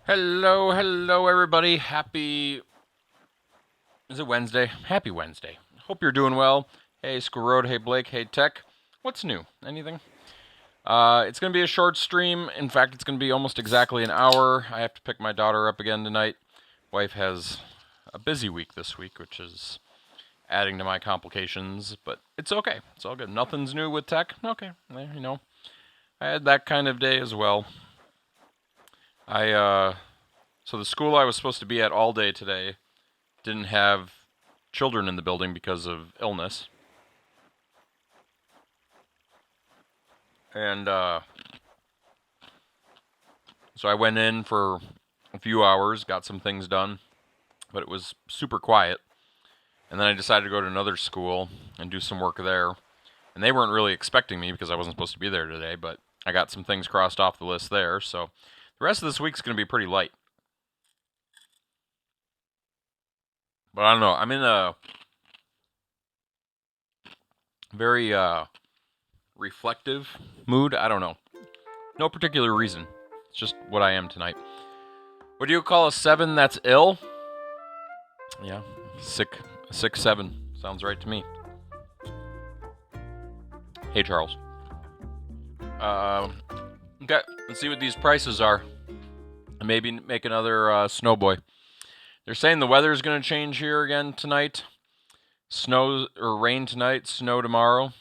Hello, everybody. Is it Wednesday? Happy Wednesday. Hope you're doing well. Hey, School Road. Hey, Blake. Hey, Tech. What's new? Anything? It's going to be a short stream. In fact, it's going to be almost exactly an hour. I have to pick my daughter up again tonight. Wife has a busy week this week, which is adding to my complications, but it's okay. It's all good. Nothing's new with Tech. Okay. I had that kind of day as well. So the school I was supposed to be at all day today didn't have children in the building because of illness. And so I went in for a few hours, got some things done, but it was super quiet. And then I decided to go to another school and do some work there. And they weren't really expecting me because I wasn't supposed to be there today, but I got some things crossed off the list there. So the rest of this week's going to be pretty light. But I don't know. I'm in a very reflective mood. I don't know. No particular reason. It's just what I am tonight. What do you call a 7 that's ill? Yeah, sick 7. Sounds right to me. Hey, Charles. Okay, let's see what these prices are. And maybe make another Snowboy. They're saying the weather is going to change here again tonight. Snow or rain tonight, snow tomorrow.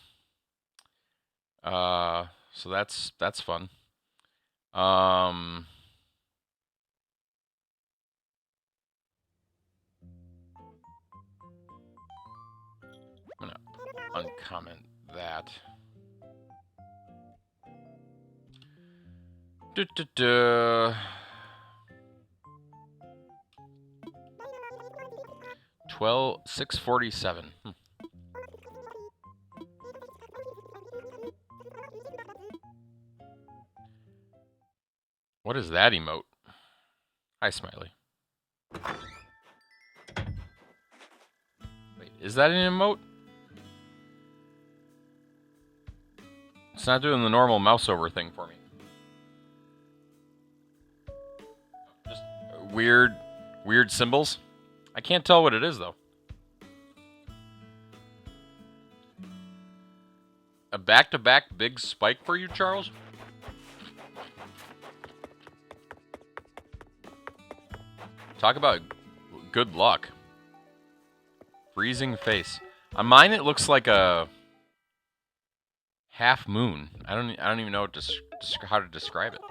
So that's fun. I'm gonna uncomment that. Duh. 647. What is that emote? Hi, Smiley. Wait, is that an emote? It's not doing the normal mouse over thing for me. Just weird symbols. I can't tell what it is, though. A back-to-back big spike for you, Charles? Talk about good luck. Freezing face. On mine, it looks like a half moon. I don't even know how to describe it.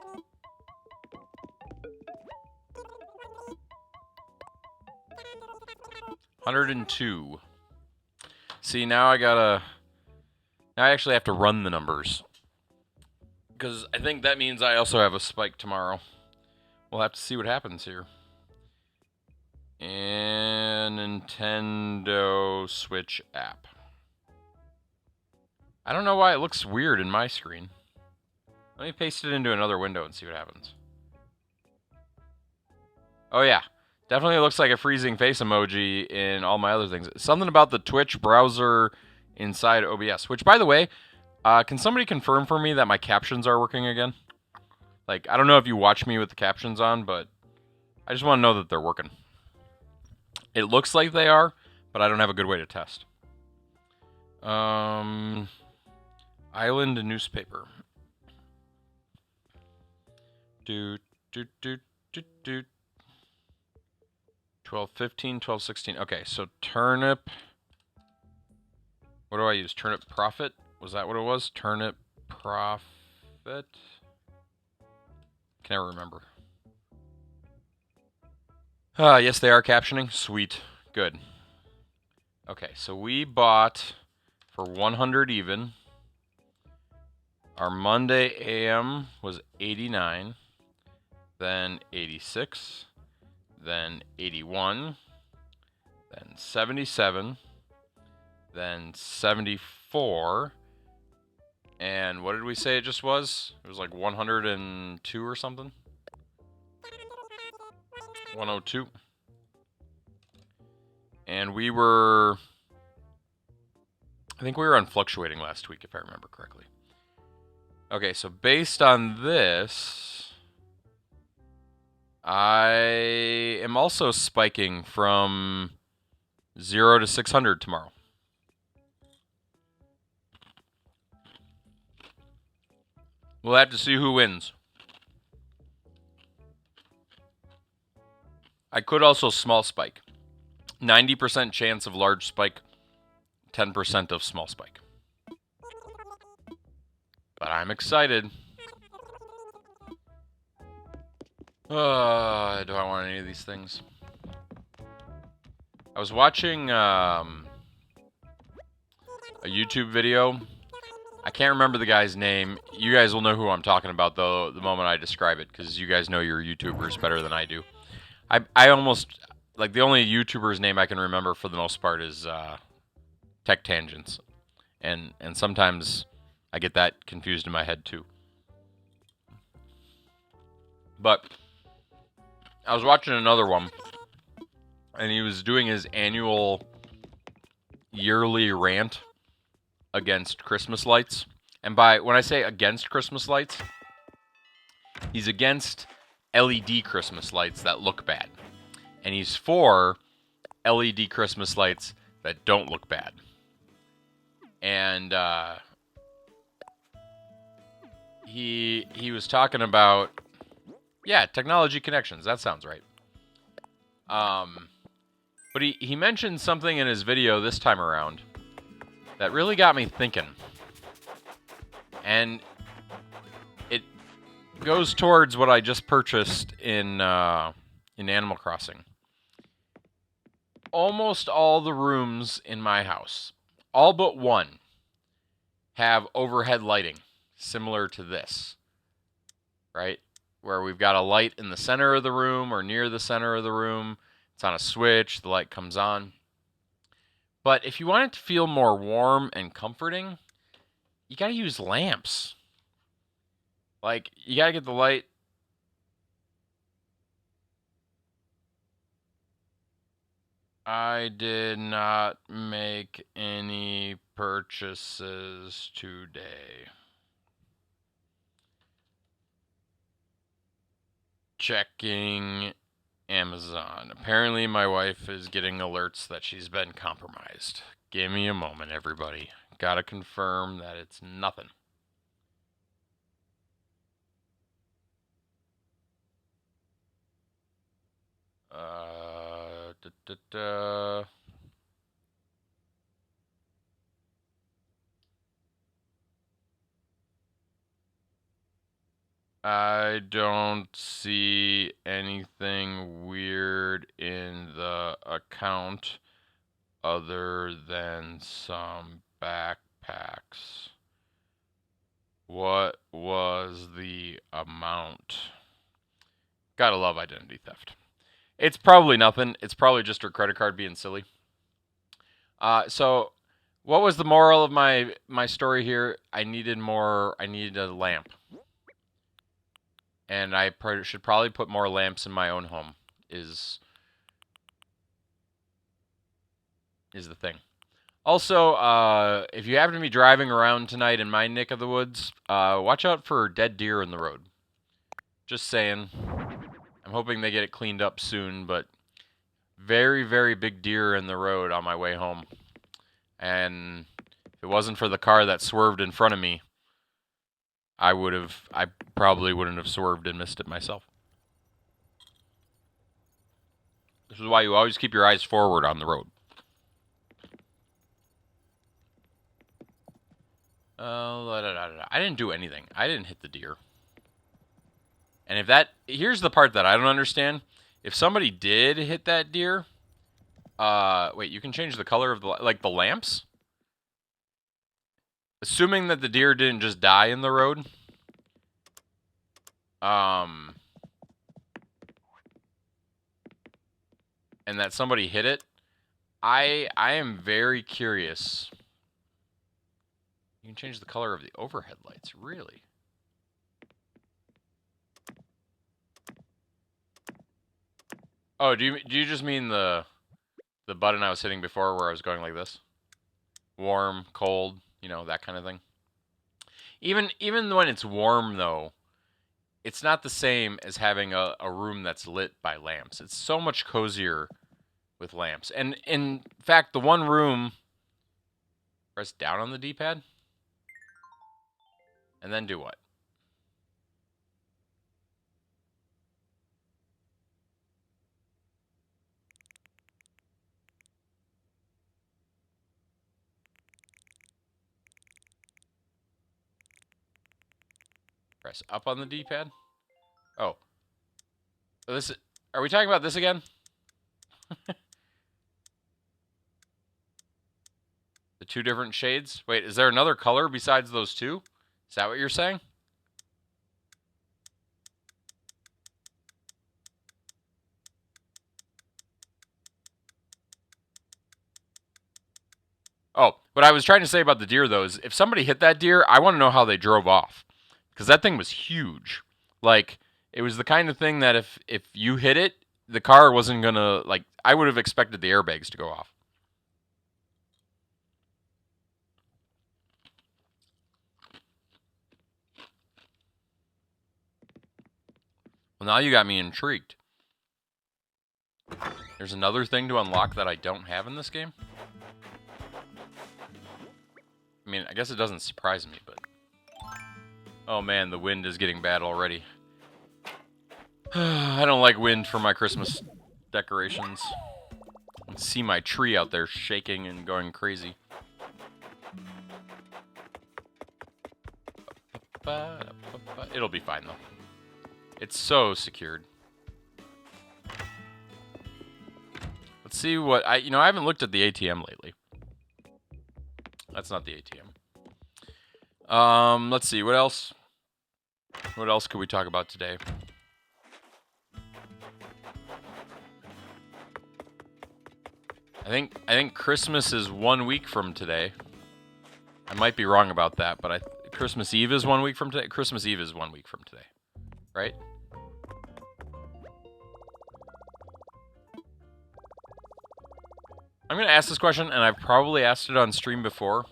$102. See, now I actually have to run the numbers. Because I think that means I also have a spike tomorrow. We'll have to see what happens here. And Nintendo Switch app. I don't know why it looks weird in my screen. Let me paste it into another window and see what happens. Oh yeah, definitely looks like a freezing face emoji in all my other things. Something about the Twitch browser inside OBS, which, by the way, can somebody confirm for me that my captions are working again? Like, I don't know if you watch me with the captions on, but I just want to know that they're working. It looks like they are, but I don't have a good way to test. Island newspaper. Do 1215, 1216. Okay, so turnip. What do I use? Turnip profit? Was that what it was? Turnip profit? Can never remember. Yes, they are captioning. Sweet. Good. Okay, so we bought for 100 even. Our Monday AM was 89, then 86, then 81, then 77, then 74, and what did we say it just was? It was like 102 or something? 102. And I think we were on fluctuating last week, if I remember correctly. Okay, so based on this, I am also spiking from 0 to 600 tomorrow. We'll have to see who wins. I could also small spike. 90% chance of large spike, 10% of small spike. But I'm excited. Do I want any of these things? I was watching a YouTube video. I can't remember the guy's name. You guys will know who I'm talking about, though, the moment I describe it, because you guys know your YouTubers better than I do. I almost, like, the only YouTuber's name I can remember for the most part is Tech Tangents. And sometimes I get that confused in my head, too. But I was watching another one, and he was doing his annual yearly rant against Christmas lights. And when I say against Christmas lights, he's against LED Christmas lights that look bad. And he's for LED Christmas lights that don't look bad. And he was talking about, yeah, technology connections. That sounds right. But he mentioned something in his video this time around that really got me thinking. And it goes towards what I just purchased in Animal Crossing. Almost all the rooms in my house, all but one, have overhead lighting similar to this, right? Where we've got a light in the center of the room or near the center of the room. It's on a switch, the light comes on. But if you want it to feel more warm and comforting, you gotta use lamps. Like, you gotta get the light. I did not make any purchases today. Checking Amazon. Apparently my wife is getting alerts that she's been compromised. Give me a moment, everybody. Gotta confirm that it's nothing. I don't see anything weird in the account other than some backpacks. What was the amount? Gotta love identity theft. It's probably nothing. It's probably just her credit card being silly. So what was the moral of my story here? I needed a lamp. And I should probably put more lamps in my own home is the thing. Also, if you happen to be driving around tonight in my neck of the woods, watch out for dead deer in the road. Just saying. I'm hoping they get it cleaned up soon, but very, very big deer in the road on my way home. And if it wasn't for the car that swerved in front of me, I probably wouldn't have swerved and missed it myself. This is why you always keep your eyes forward on the road. I didn't do anything. I didn't hit the deer. And here's the part that I don't understand. If somebody did hit that deer, wait, you can change the color of the lamps? Assuming that the deer didn't just die in the road. And that somebody hit it. I am very curious. You can change the color of the overhead lights, really? Oh, do you just mean the button I was hitting before where I was going like this? Warm, cold, that kind of thing. Even when it's warm though, it's not the same as having a room that's lit by lamps. It's so much cozier with lamps. And in fact, the one room, press down on the D-pad, and then do what? Press up on the D-pad. Oh, this. Are we talking about this again? The two different shades? Wait, is there another color besides those two? Is that what you're saying? Oh, what I was trying to say about the deer, though, is if somebody hit that deer, I want to know how they drove off. Because that thing was huge. Like, it was the kind of thing that if you hit it, the car wasn't going to, like, I would have expected the airbags to go off. Well, now you got me intrigued. There's another thing to unlock that I don't have in this game? I mean, I guess it doesn't surprise me, but... Oh man, the wind is getting bad already. I don't like wind for my Christmas decorations. I can see my tree out there shaking and going crazy. It'll be fine, though. It's so secured. Let's see what... I haven't looked at the ATM lately. That's not the ATM. Let's see. What else? What else could we talk about today? I think Christmas is 1 week from today. I might be wrong about that, but Christmas Eve is 1 week from today. Christmas Eve is 1 week from today, right? I'm gonna ask this question, and I've probably asked it on stream before.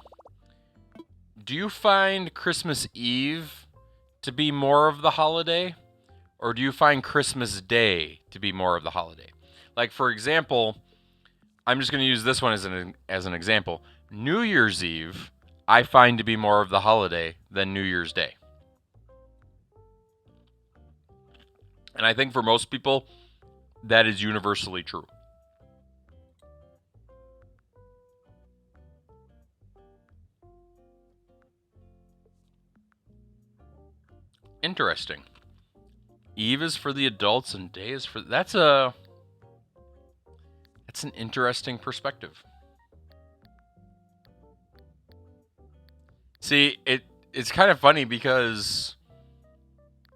Do you find Christmas Eve to be more of the holiday, or do you find Christmas Day to be more of the holiday? Like, for example, I'm just going to use this one as an example. New Year's Eve, I find to be more of the holiday than New Year's Day. And I think for most people, that is universally true. Interesting. Eve is for the adults and day is for... That's an interesting perspective. See, it's kind of funny because,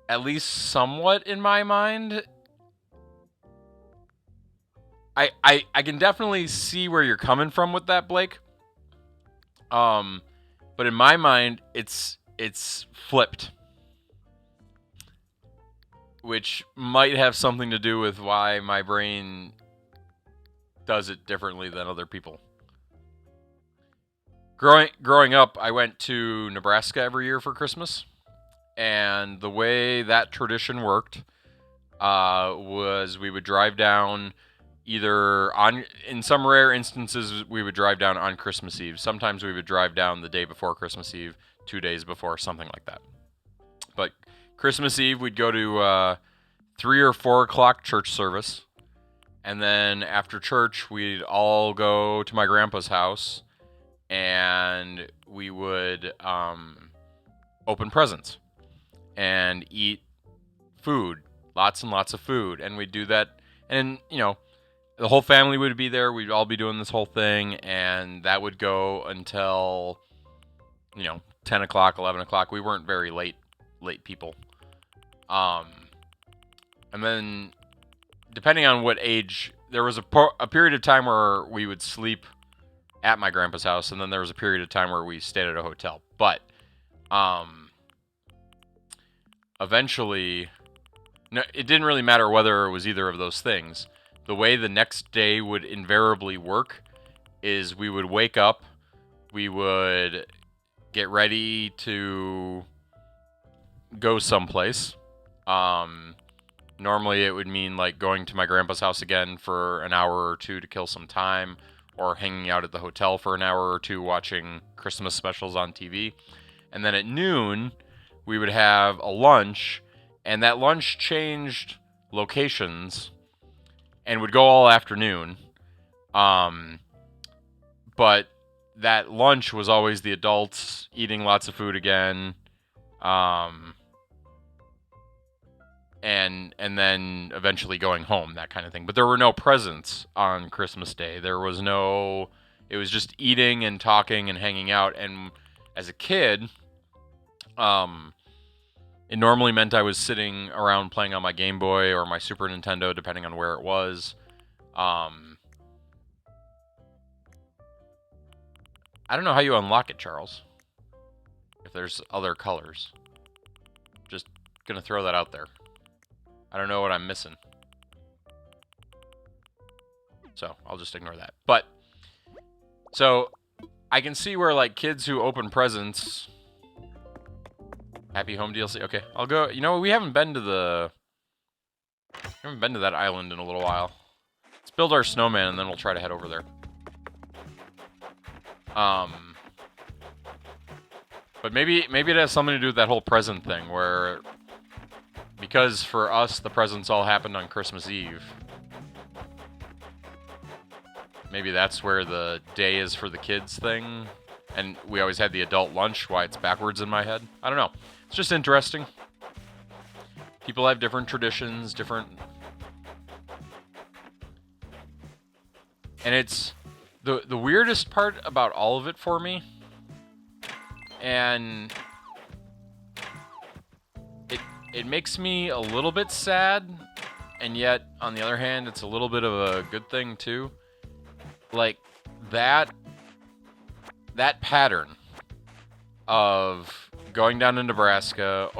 at least somewhat in my mind, I can definitely see where you're coming from with that, Blake. But in my mind, it's flipped, which might have something to do with why my brain does it differently than other people. Growing up, I went to Nebraska every year for Christmas, and the way that tradition worked was we would drive down in some rare instances, we would drive down on Christmas Eve. Sometimes we would drive down the day before Christmas Eve, 2 days before, something like that. But Christmas Eve, we'd go to 3 or 4 o'clock church service. And then after church, we'd all go to my grandpa's house. And we would open presents and eat food. Lots and lots of food. And we'd do that. And, the whole family would be there. We'd all be doing this whole thing. And that would go until, 10 o'clock, 11 o'clock. We weren't very late people. And then, depending on what age, there was a period of time where we would sleep at my grandpa's house, and then there was a period of time where we stayed at a hotel. But eventually, it didn't really matter whether it was either of those things. The way the next day would invariably work is we would wake up, we would get ready to go someplace, Normally it would mean like going to my grandpa's house again for an hour or two to kill some time, or hanging out at the hotel for an hour or two watching Christmas specials on TV. And then at noon, we would have a lunch, and that lunch changed locations and would go all afternoon. But that lunch was always the adults eating lots of food again. And then eventually going home, that kind of thing. But there were no presents on Christmas Day. There was no... It was just eating and talking and hanging out. And as a kid, it normally meant I was sitting around playing on my Game Boy or my Super Nintendo, depending on where it was. I don't know how you unlock it, Charles. If there's other colors. Just gonna throw that out there. I don't know what I'm missing. So, I'll just ignore that. But, so, I can see where, like, kids who open presents... Happy Home DLC? Okay, I'll go... You know, we haven't been to the... We haven't been to that island in a little while. Let's build our snowman, and then we'll try to head over there. But maybe it has something to do with that whole present thing, where... Because for us, the presents all happened on Christmas Eve. Maybe that's where the day is for the kids thing. And we always had the adult lunch, why it's backwards in my head. I don't know. It's just interesting. People have different traditions, different... And it's... The weirdest part about all of it for me... And... It makes me a little bit sad, and yet, on the other hand, it's a little bit of a good thing, too. Like, that pattern of going down to Nebraska,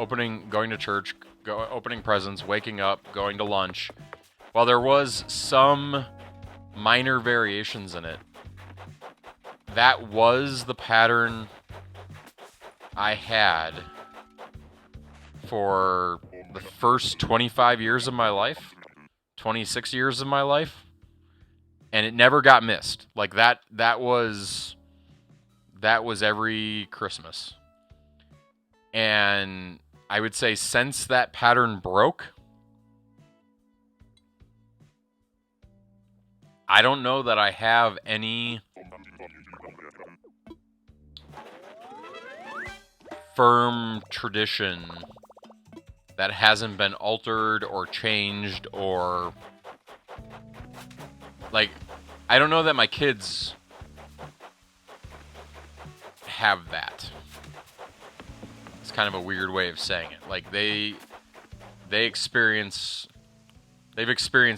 going to church, opening presents, waking up, going to lunch, while there was some minor variations in it, that was the pattern I had for the first 25 years of my life, 26 years of my life, and it never got missed. Like that was every Christmas. And I would say since that pattern broke, I don't know that I have any firm tradition that hasn't been altered or changed or... Like, I don't know that my kids have that. It's kind of a weird way of saying it. Like, they've experienced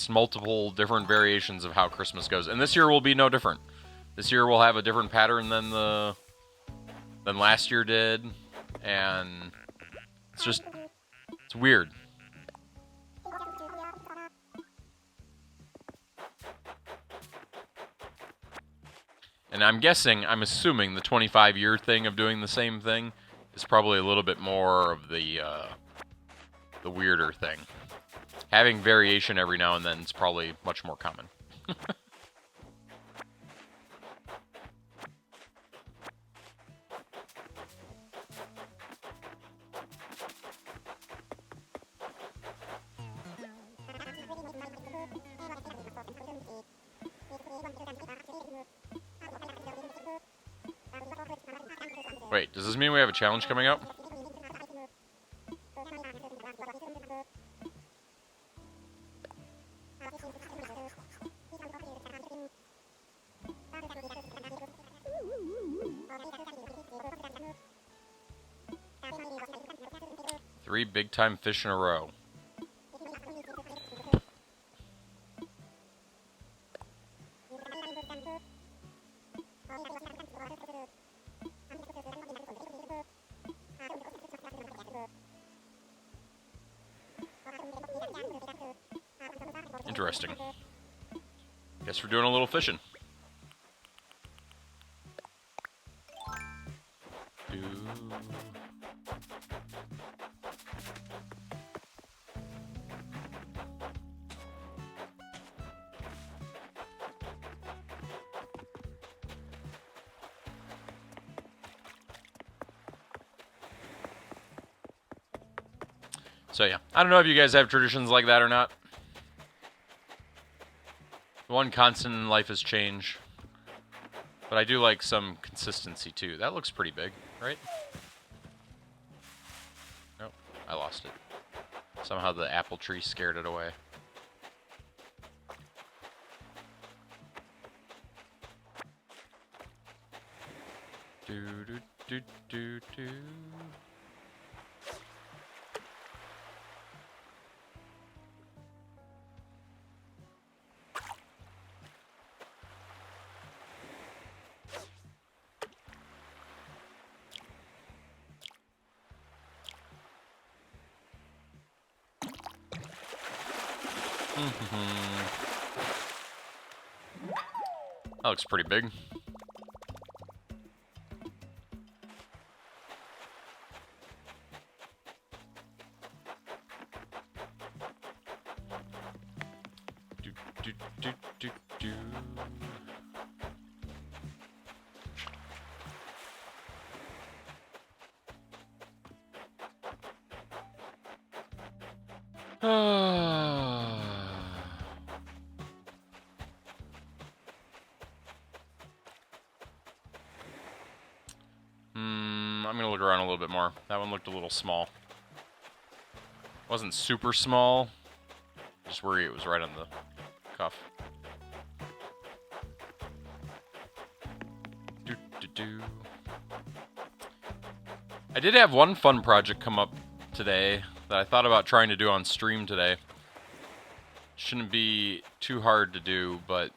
multiple different variations of how Christmas goes. And this year will be no different. This year we'll have a different pattern than last year did. And it's weird. And I'm assuming the 25-year thing of doing the same thing is probably a little bit more of the weirder thing. Having variation every now and then is probably much more common. Wait, does this mean we have a challenge coming up? Three big-time fish in a row. Interesting. Guess we're doing a little fishing. So yeah, I don't know if you guys have traditions like that or not. The one constant in life is change. But I do like some consistency too. That looks pretty big, right? Nope, I lost it. Somehow the apple tree scared it away. Do do do do do. That looks pretty big. Do do do do do. I'm gonna look around a little bit more. That one looked a little small. Wasn't super small. Just worry it was right on the cuff. Do do do. I did have one fun project come up today that I thought about trying to do on stream today. Shouldn't be too hard to do, but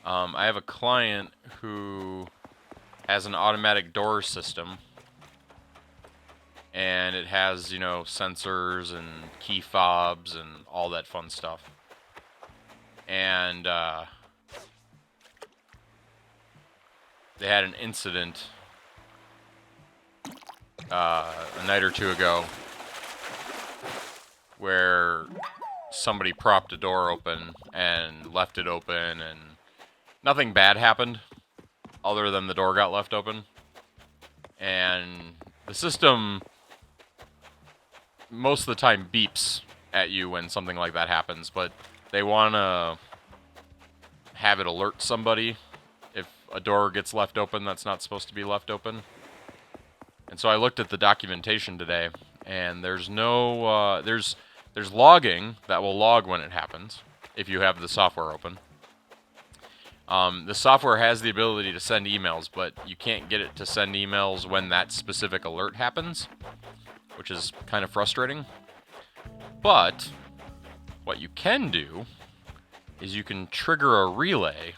I have a client who has an automatic door system, and it has, you know, sensors and key fobs and all that fun stuff. And they had an incident a night or two ago where somebody propped a door open and left it open, and nothing bad happened other than the door got left open. And the system most of the time beeps at you when something like that happens, but they want to have it alert somebody if a door gets left open that's not supposed to be left open. And so I looked at the documentation today, and there's no there's logging that will log when it happens if you have the software open. The software has the ability to send emails, but you can't get it to send emails when that specific alert happens, which is kind of frustrating. But what you can do is you can trigger a relay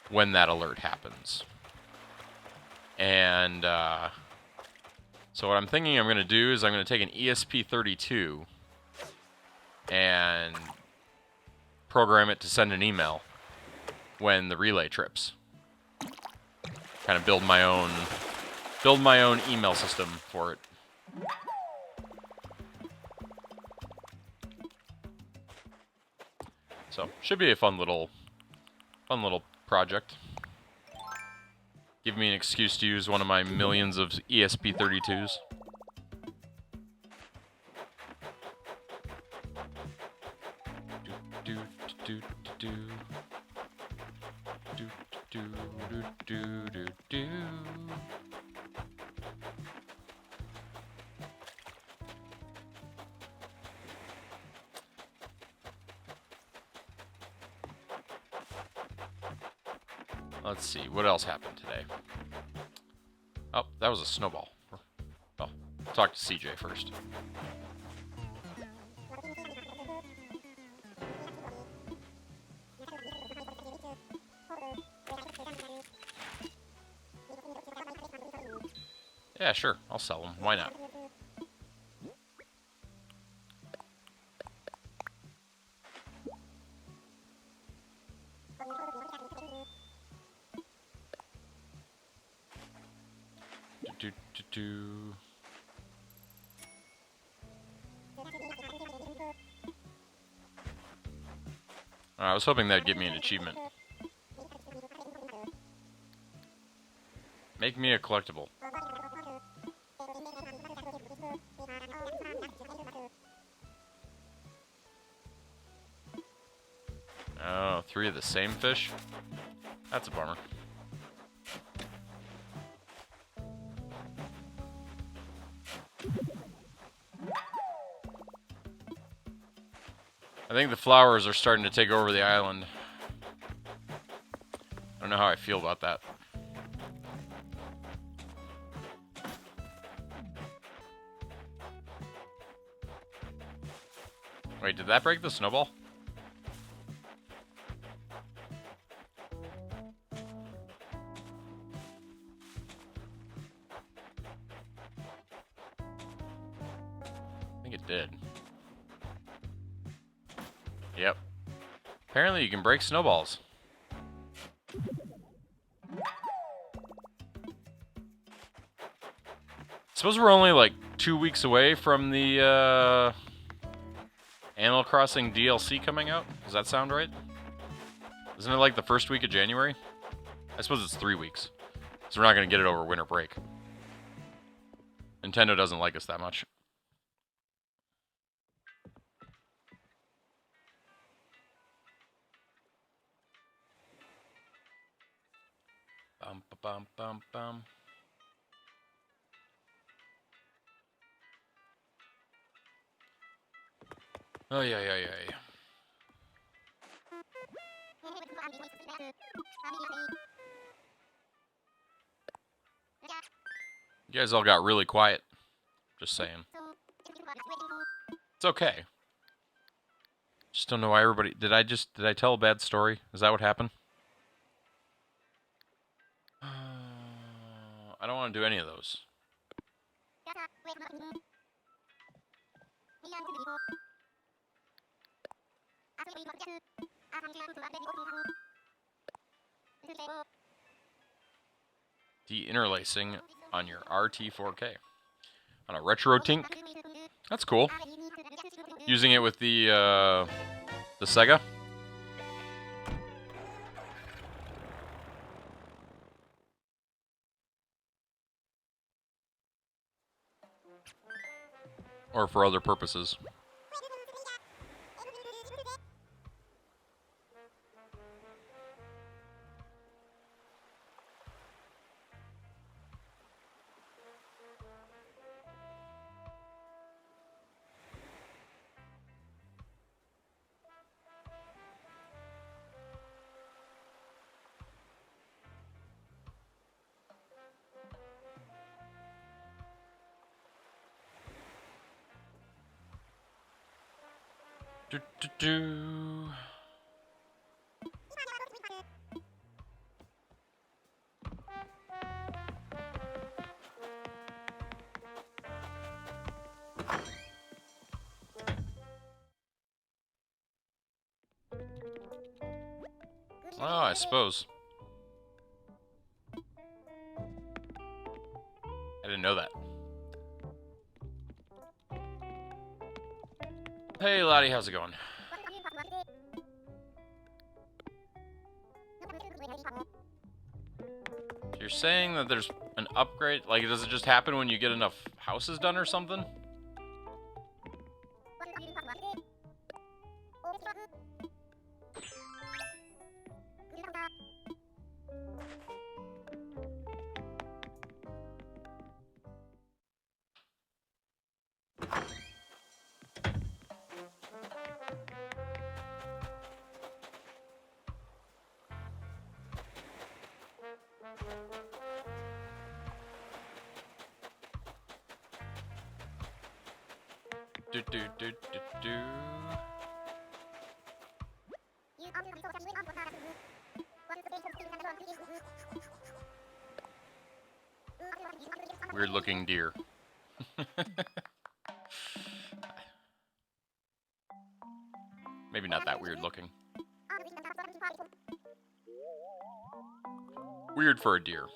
when that alert happens. And so what I'm thinking I'm going to do is I'm going to take an ESP32 and program it to send an email when the relay trips. Kind of build my own email system for it. So should be a fun little project. Give me an excuse to use one of my millions of ESP32s. Do do do do do do do do do. Let's see, what else happened today? Oh, that was a snowball. Well, talk to CJ first. Yeah, sure, I'll sell them. Why not? I was hoping that'd give me an achievement. Make me a collectible. 3 of the same fish. That's a bummer. I think the flowers are starting to take over the island. I don't know how I feel about that. Wait, did that break the snowball? I think it did. Yep. Apparently you can break snowballs. Suppose we're only like 2 weeks away from the Animal Crossing DLC coming out? Does that sound right? Isn't it like the first week of January? I suppose it's 3 weeks. So we're not going to get it over winter break. Nintendo doesn't like us that much. Bum, bum, bum, bum. Oh, yeah. You guys all got really quiet. Just saying. It's okay. Just don't know why everybody... Did I tell a bad story? Is that what happened? I don't want to do any of those. De-interlacing on your RT4K. On a RetroTink. That's cool. Using it with the Sega. Or for other purposes. Do. Oh, I suppose. I didn't know that. Hey, Lottie, how's it going? You're saying that there's an upgrade? Like, does it just happen when you get enough houses done or something? Do. Weird looking deer. Maybe not that weird looking. Weird for a deer.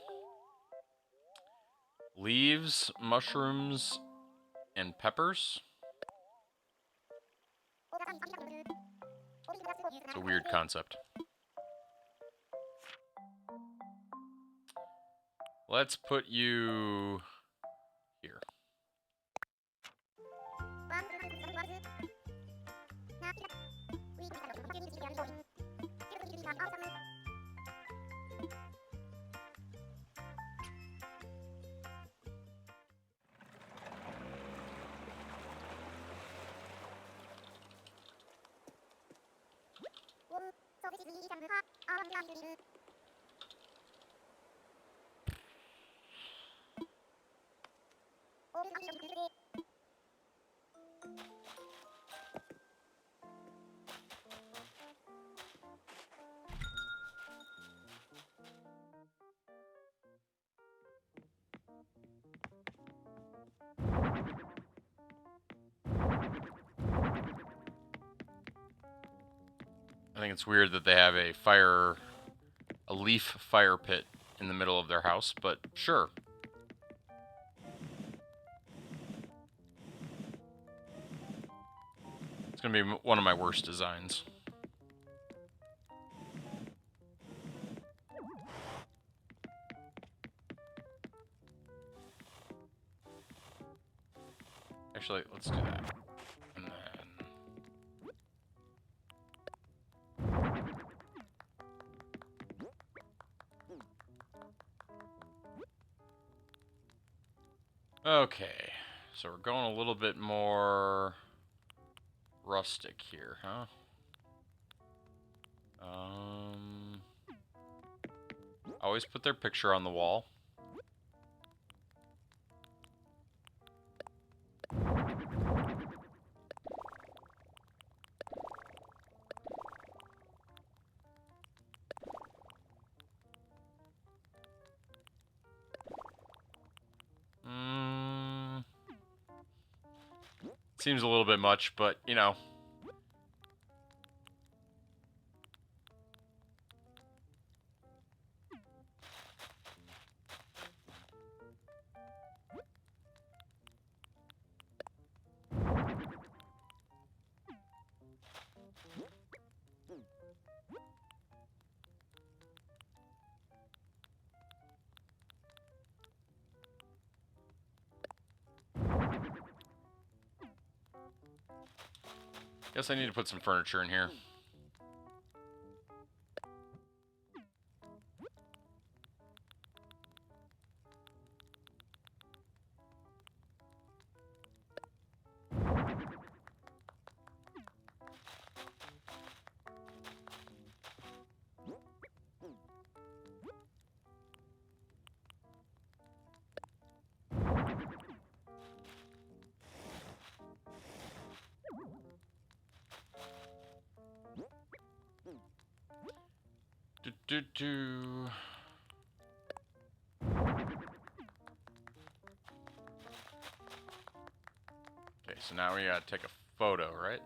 Leaves, mushrooms, and peppers. It's a weird concept. Let's put you here. I think it's weird that they have a leaf fire pit in the middle of their house, but sure. It's gonna be one of my worst designs. Actually, let's do that. And then... Okay, so we're going a little bit more rustic here, huh? Always put their picture on the wall. Seems a little bit much, but, you know. Guess I need to put some furniture in here. Okay, so now we gotta take a photo, right?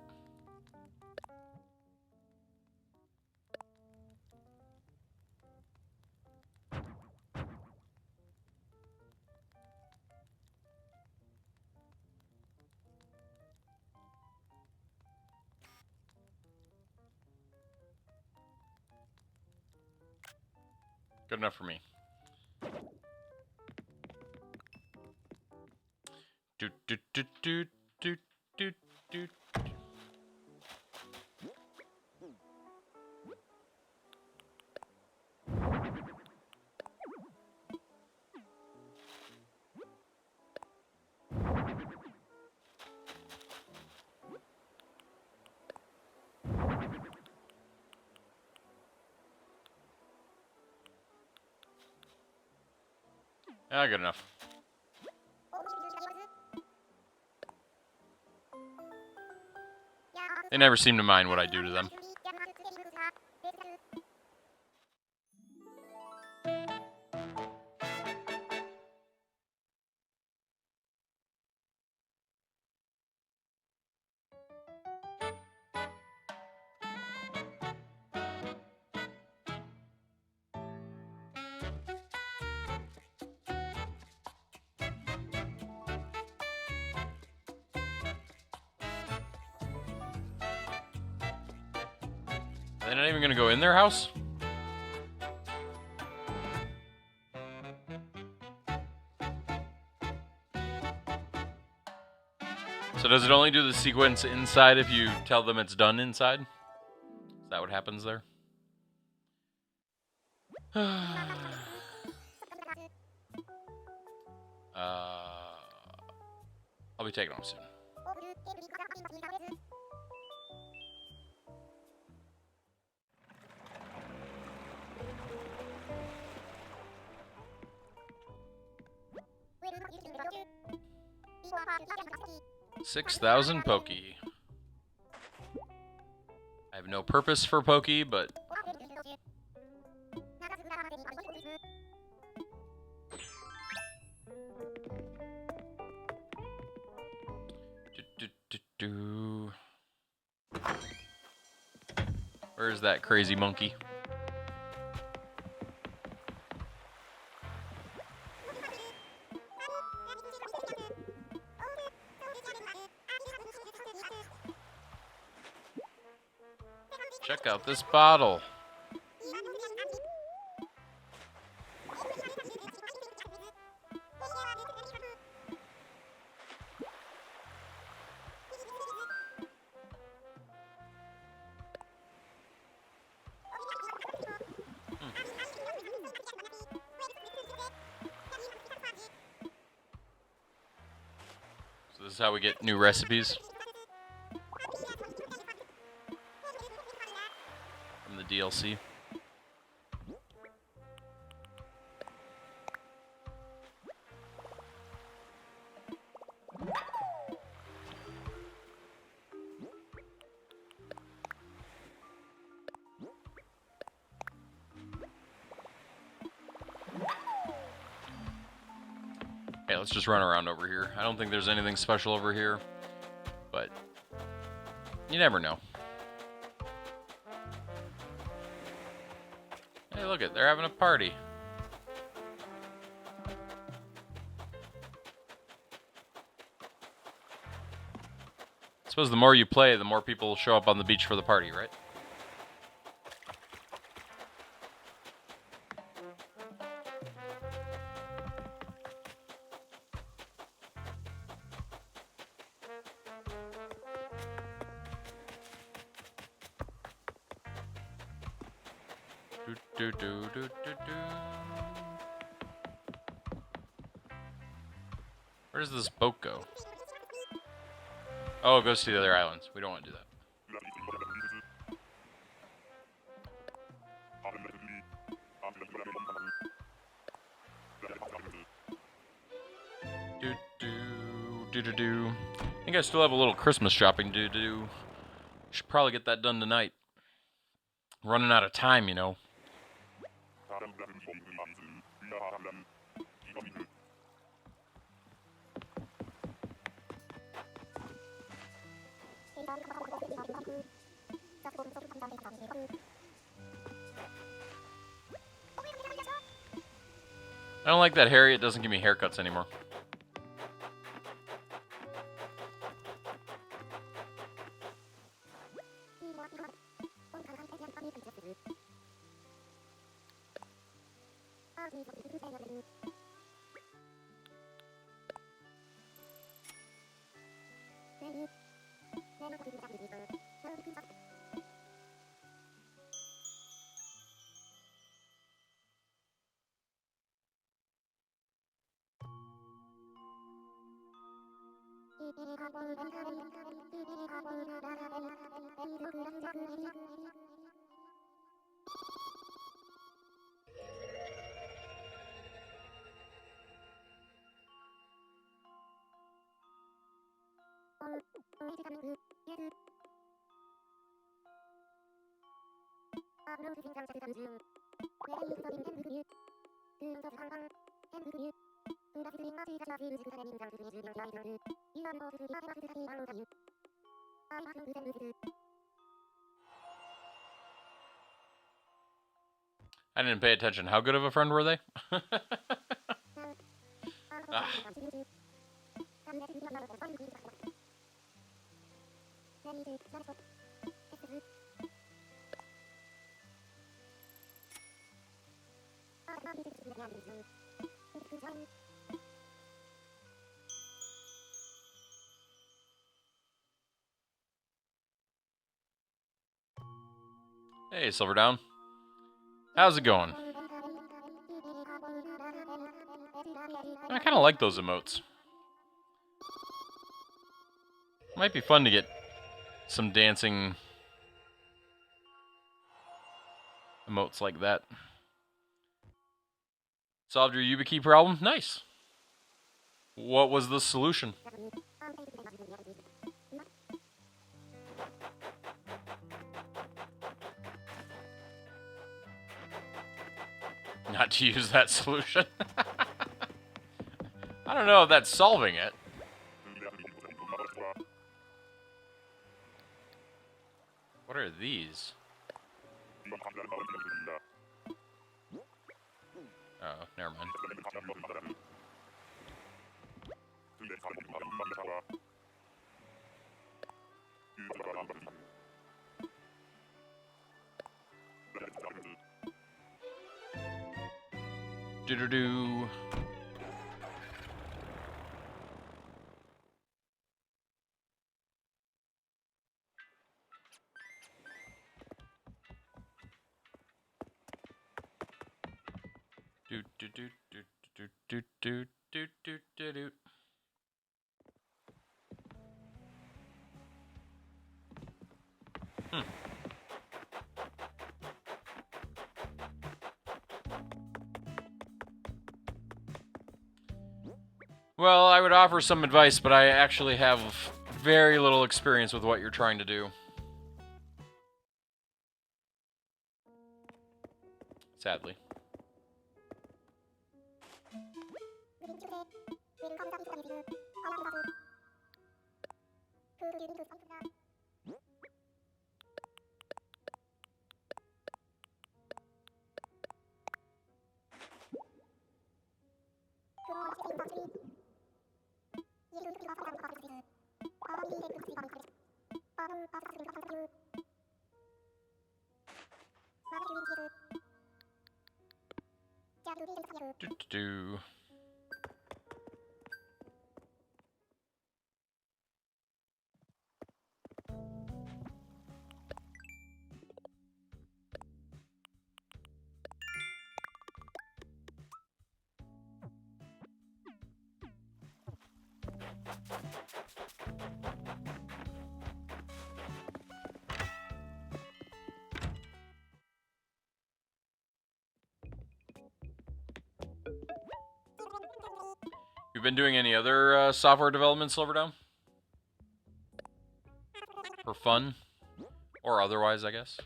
Good enough for me. Do do do do do do do. Ah, good enough. They never seem to mind what I do to them. Are they not even gonna go in their house? So does it only do the sequence inside if you tell them it's done inside? Is that what happens there? I'll be taking off soon. $6,000 Pokey. I have no purpose for Pokey, but... Where's that crazy monkey? Check out this bottle. So this is how we get new recipes from the DLC. Hey, let's just run around over here. I don't think there's anything special over here, but you never know. Hey, look it, they're having a party. I suppose the more you play, the more people show up on the beach for the party, right? Where does this boat go? Oh, it goes to the other islands. We don't want to do that. I think I still have a little Christmas shopping to do. Should probably get that done tonight. Running out of time, you know. I don't like that Harriet doesn't give me haircuts anymore. I didn't pay attention. How good of a friend were they? Ah. Hey, Silverdown. How's it going? I kind of like those emotes. Might be fun to get some dancing emotes like that. Solved your YubiKey problem? Nice. What was the solution? Not to use that solution. I don't know if that's solving it. What are these? Oh, never mind. Do-do-do. Do do do do do do do do do do do. Well, I would offer some advice, but I actually have very little experience with what you're trying to do. Sadly. Do. You've been doing any other software development, Silverdown? For fun? Or otherwise, I guess?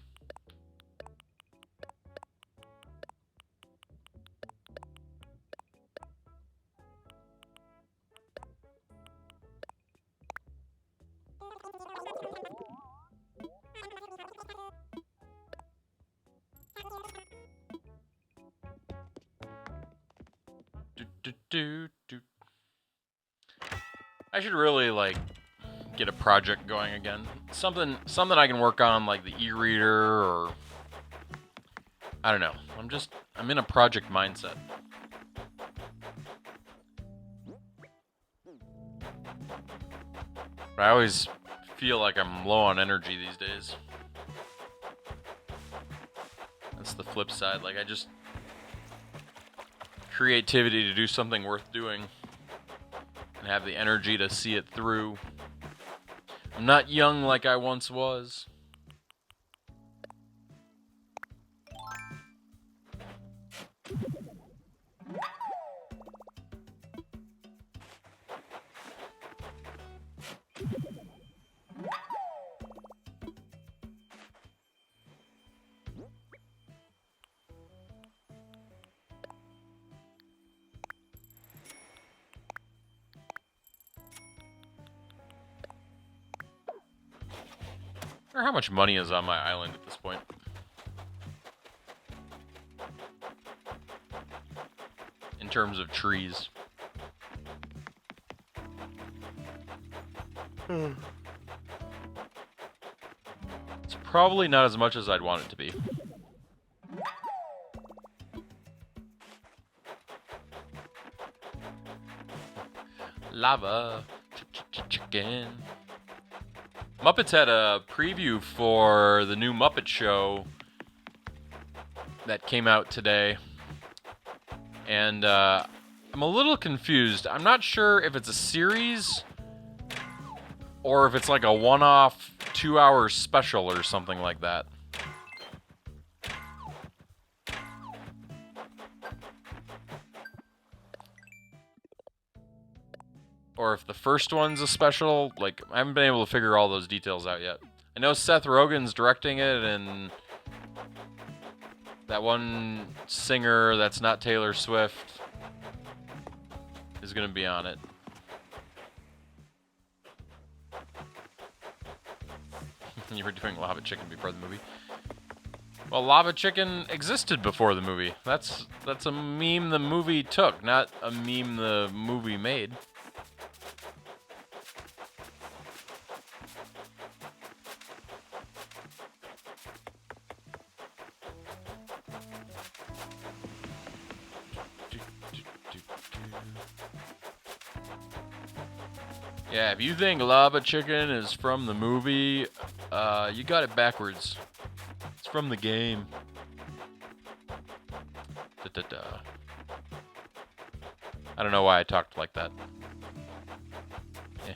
Do. I should really, like, get a project going again. Something I can work on, like the e-reader, or I don't know. I'm in a project mindset. But I always feel like I'm low on energy these days. That's the flip side. Like, creativity to do something worth doing and have the energy to see it through. I'm not young like I once was. I wonder how much money is on my island at this point. In terms of trees. It's probably not as much as I'd want it to be. Lava. Chicken. Muppets had a preview for the new Muppet Show that came out today. And I'm a little confused. I'm not sure if it's a series or if it's like a one-off 2-hour special or something like that. Or if the first one's a special. Like, I haven't been able to figure all those details out yet. I know Seth Rogen's directing it, and that one singer that's not Taylor Swift is going to be on it. You were doing Lava Chicken before the movie. Well, Lava Chicken existed before the movie. That's a meme the movie took, not a meme the movie made. Yeah, if you think Lava Chicken is from the movie, you got it backwards. It's from the game. I don't know why I talked like that. Yeah.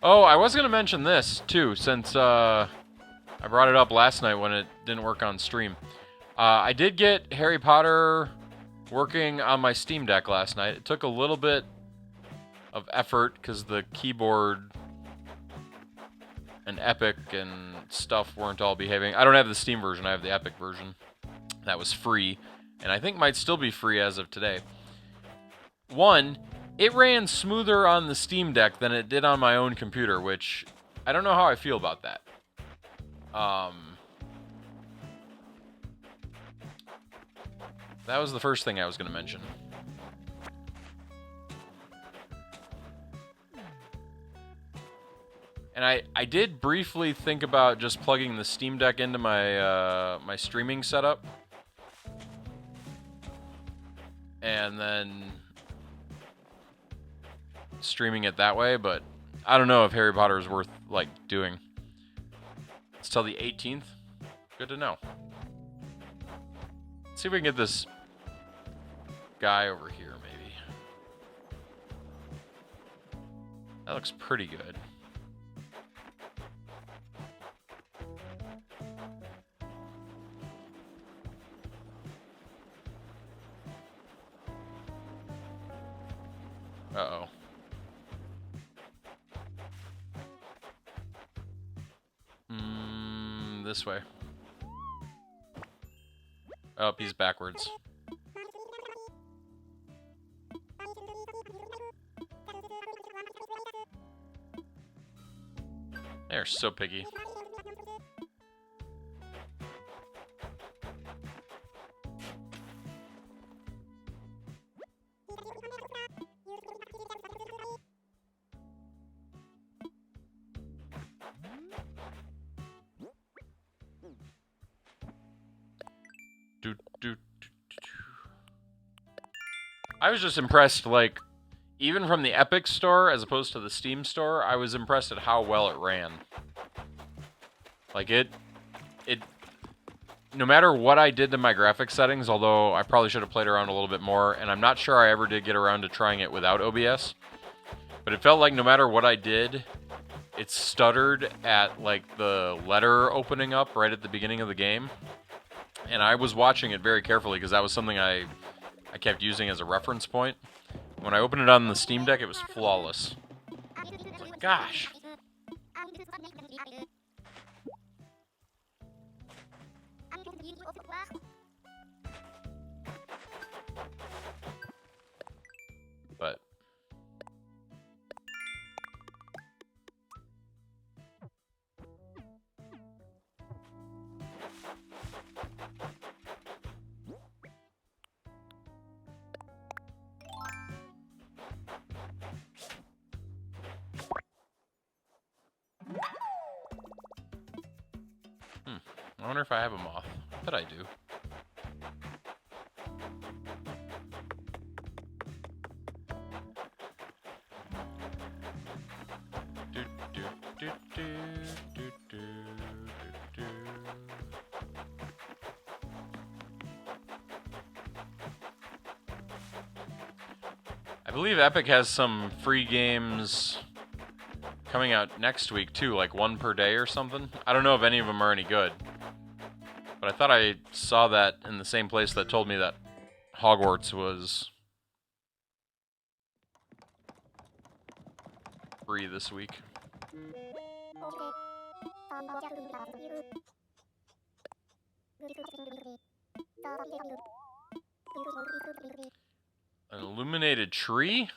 Oh, I was going to mention this, too, since I brought it up last night when it didn't work on stream. I did get Harry Potter working on my Steam Deck last night. It took a little bit of effort because the keyboard and Epic and stuff weren't all behaving. I don't have the Steam version, I have the Epic version. That was free, and I think might still be free as of today. One, it ran smoother on the Steam Deck than it did on my own computer, which I don't know how I feel about that. That was the first thing I was going to mention. And I did briefly think about just plugging the Steam Deck into my my streaming setup, and then streaming it that way, but I don't know if Harry Potter is worth like doing. It's till the 18th. Good to know. Let's see if we can get this guy over here, maybe. That looks pretty good. Uh-oh. This way. Oh, he's backwards. They're so picky. I was just impressed, like, even from the Epic store as opposed to the Steam store, I was impressed at how well it ran. Like, it no matter what I did to my graphics settings, although I probably should have played around a little bit more, and I'm not sure I ever did get around to trying it without OBS, but it felt like no matter what I did, it stuttered at, like, the letter opening up right at the beginning of the game. And I was watching it very carefully because that was something I kept using as a reference point. When I opened it on the Steam Deck, it was flawless. Like, gosh. But I wonder if I have a moth. I bet I do. believe Epic has some free games coming out next week too, like one per day or something. I don't know if any of them are any good, but I thought I saw that in the same place that told me that Hogwarts was free this week. An illuminated tree?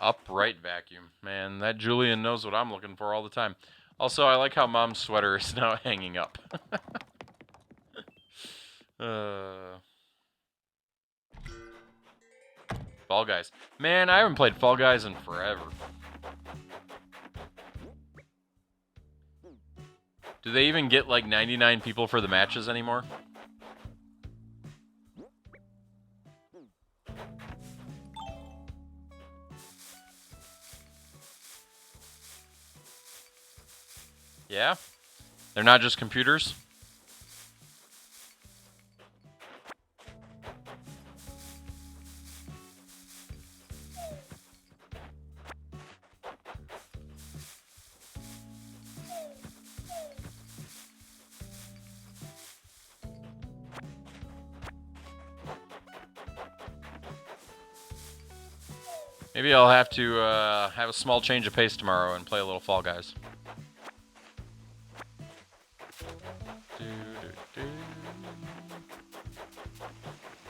Upright vacuum. Man, that Julian knows what I'm looking for all the time. Also, I like how Mom's sweater is now hanging up. Fall Guys. Man, I haven't played Fall Guys in forever. Do they even get like 99 people for the matches anymore? Yeah? They're not just computers? Maybe I'll have to have a small change of pace tomorrow and play a little Fall Guys.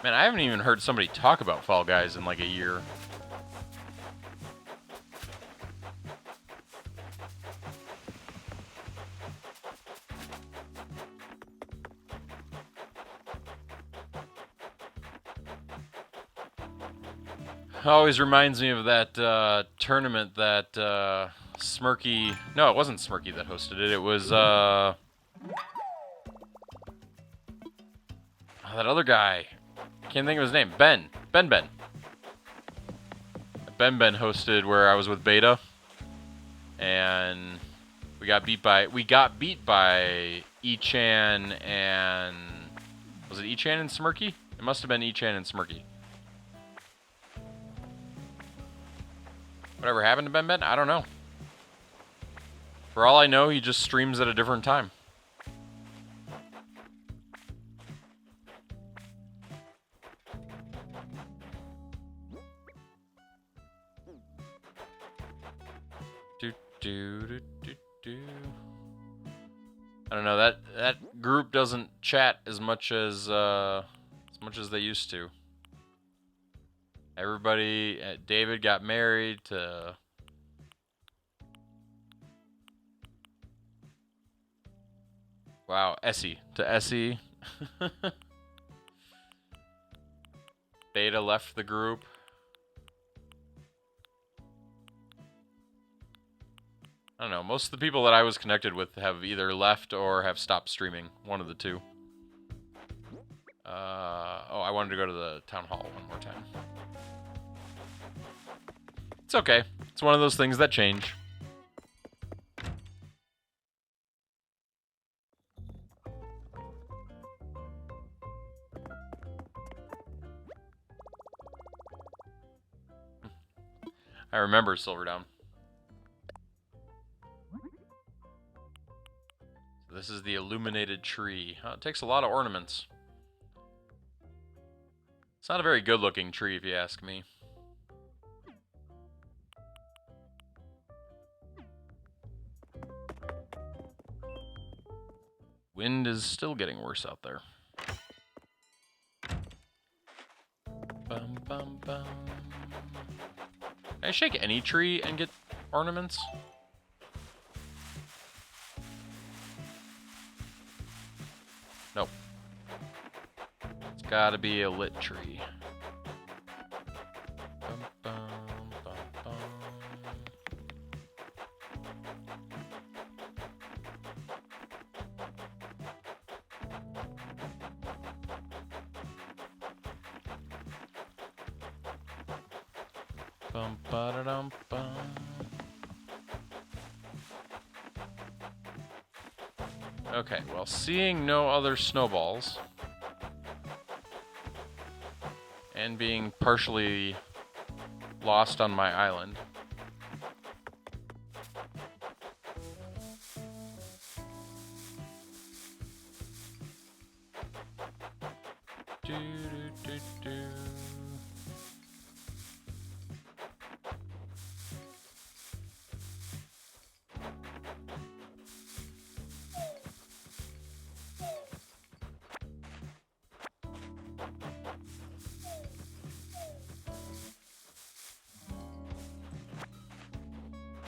Man, I haven't even heard somebody talk about Fall Guys in like a year. Always reminds me of that tournament that Smirky... No, it wasn't Smirky that hosted it. It was that other guy. Can't think of his name. Ben. Ben. Ben hosted where I was with Beta, and we got beat by Echan and... Was it Echan and Smirky? It must have been Echan and Smirky. Whatever happened to Ben Ben? I don't know. For all I know, he just streams at a different time. I don't know, that group doesn't chat as much as they used to. Everybody, David got married to... Wow, Essie. To Essie. Beta left the group. I don't know, most of the people that I was connected with have either left or have stopped streaming. One of the two. Oh, I wanted to go to the town hall one more time. It's okay. It's one of those things that change. I remember Silverdown. This is the illuminated tree. It takes a lot of ornaments. It's not a very good looking tree if you ask me. Wind is still getting worse out there. Bum, bum, bum. Can I shake any tree and get ornaments? Nope. gotta be a lit tree. Bum, bum, bum, bum. Bum, ba-da-dum, bum. Okay, well, seeing no other snowballs and being partially lost on my island, do, do, do, do.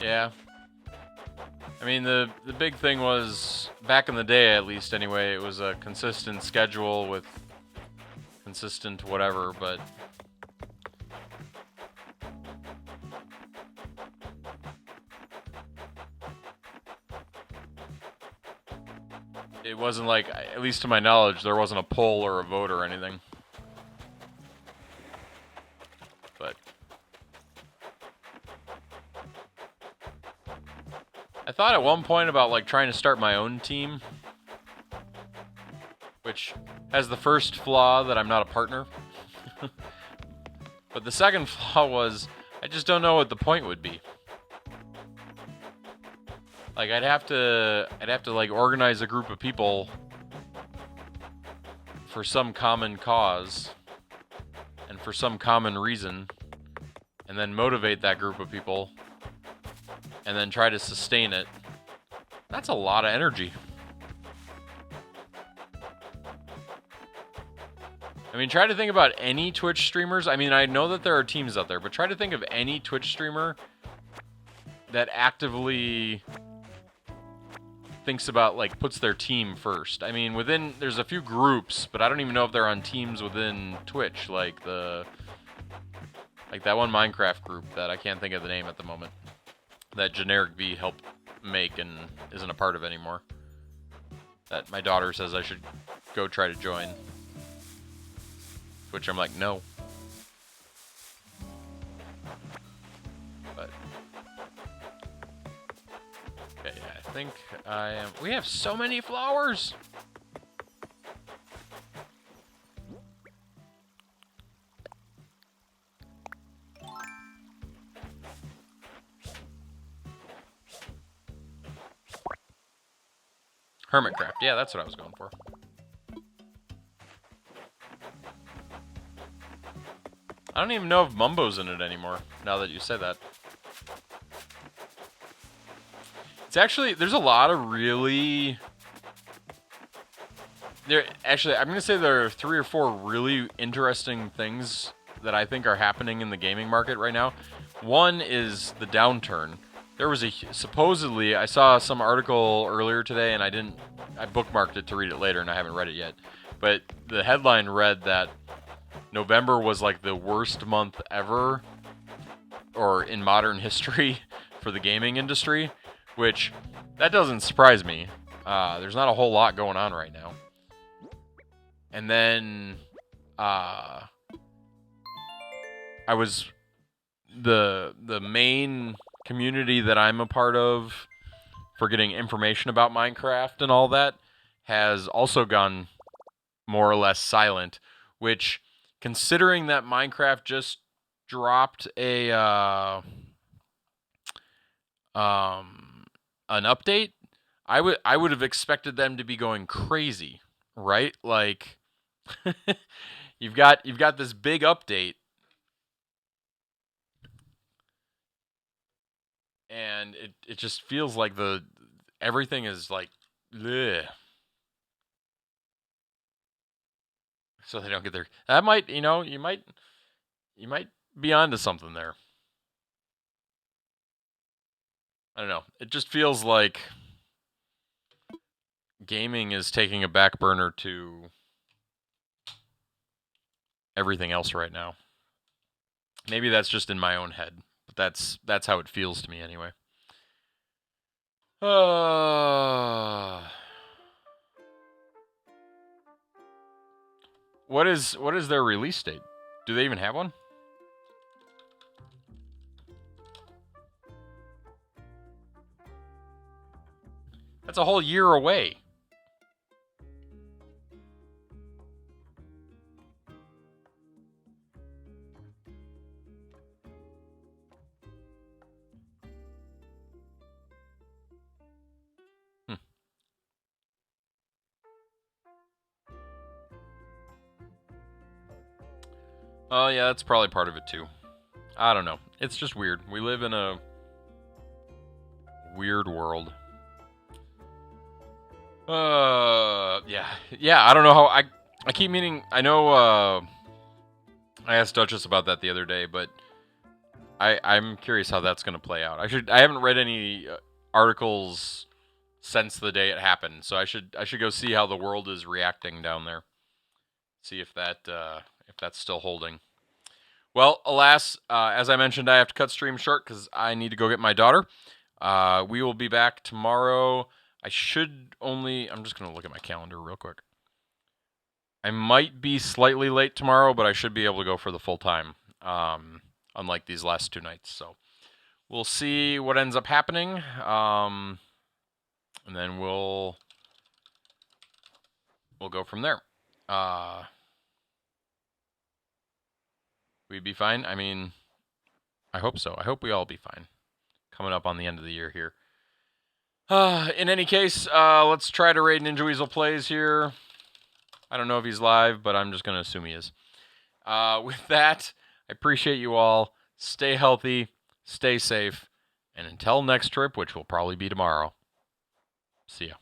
Yeah. I mean, the big thing was, back in the day at least anyway, it was a consistent schedule with consistent whatever, but it wasn't like, at least to my knowledge, there wasn't a poll or a vote or anything. But I thought at one point about like trying to start my own team, which has the first flaw that I'm not a partner. But the second flaw was I just don't know what the point would be. Like I'd have to like organize a group of people for some common cause and for some common reason, and then motivate that group of people and then try to sustain it. That's a lot of energy. I mean, try to think about any Twitch streamers. I mean, I know that there are teams out there, but try to think of any Twitch streamer that actively thinks about, like, puts their team first. I mean, there's a few groups, but I don't even know if they're on teams within Twitch, like that one Minecraft group that I can't think of the name at the moment, that Generic V helped make and isn't a part of anymore, that my daughter says I should go try to join. Which I'm like, no. But okay, yeah, I think I am. We have so many flowers. Hermitcraft, yeah, that's what I was going for. I don't even know if Mumbo's in it anymore, now that you say that. It's actually, there's a lot of really... I'm going to say there are 3 or 4 really interesting things that I think are happening in the gaming market right now. One is the downturn. There was supposedly, I saw some article earlier today, and I bookmarked it to read it later, and I haven't read it yet. But the headline read that November was like the worst month ever, or in modern history, for the gaming industry, which, that doesn't surprise me. There's not a whole lot going on right now. And then, the main community that I'm a part of for getting information about Minecraft and all that has also gone more or less silent, which, considering that Minecraft just dropped an update, I would have expected them to be going crazy, right? Like, you've got this big update, and it just feels like everything is like, bleh. So they don't get their... That might, you might be onto something there. I don't know. It just feels like gaming is taking a back burner to everything else right now. Maybe that's just in my own head, but that's how it feels to me anyway. What is their release date? Do they even have one? That's a whole year away. Oh, yeah, that's probably part of it too. I don't know. It's just weird. We live in a weird world. Yeah. I don't know how I keep meaning. I know. I asked Duchess about that the other day, but I'm curious how that's gonna play out. I haven't read any articles since the day it happened, so I should go see how the world is reacting down there. See if that's still holding. Well, alas, as I mentioned, I have to cut stream short because I need to go get my daughter. We will be back tomorrow. I'm just going to look at my calendar real quick. I might be slightly late tomorrow, but I should be able to go for the full time, unlike these last 2 nights. So we'll see what ends up happening, and then we'll go from there. We'd be fine. I mean, I hope so. I hope we all be fine. Coming up on the end of the year here. In any case, let's try to raid Ninja Weasel Plays here. I don't know if he's live, but I'm just going to assume he is. With that, I appreciate you all. Stay healthy, stay safe, and until next trip, which will probably be tomorrow, see ya.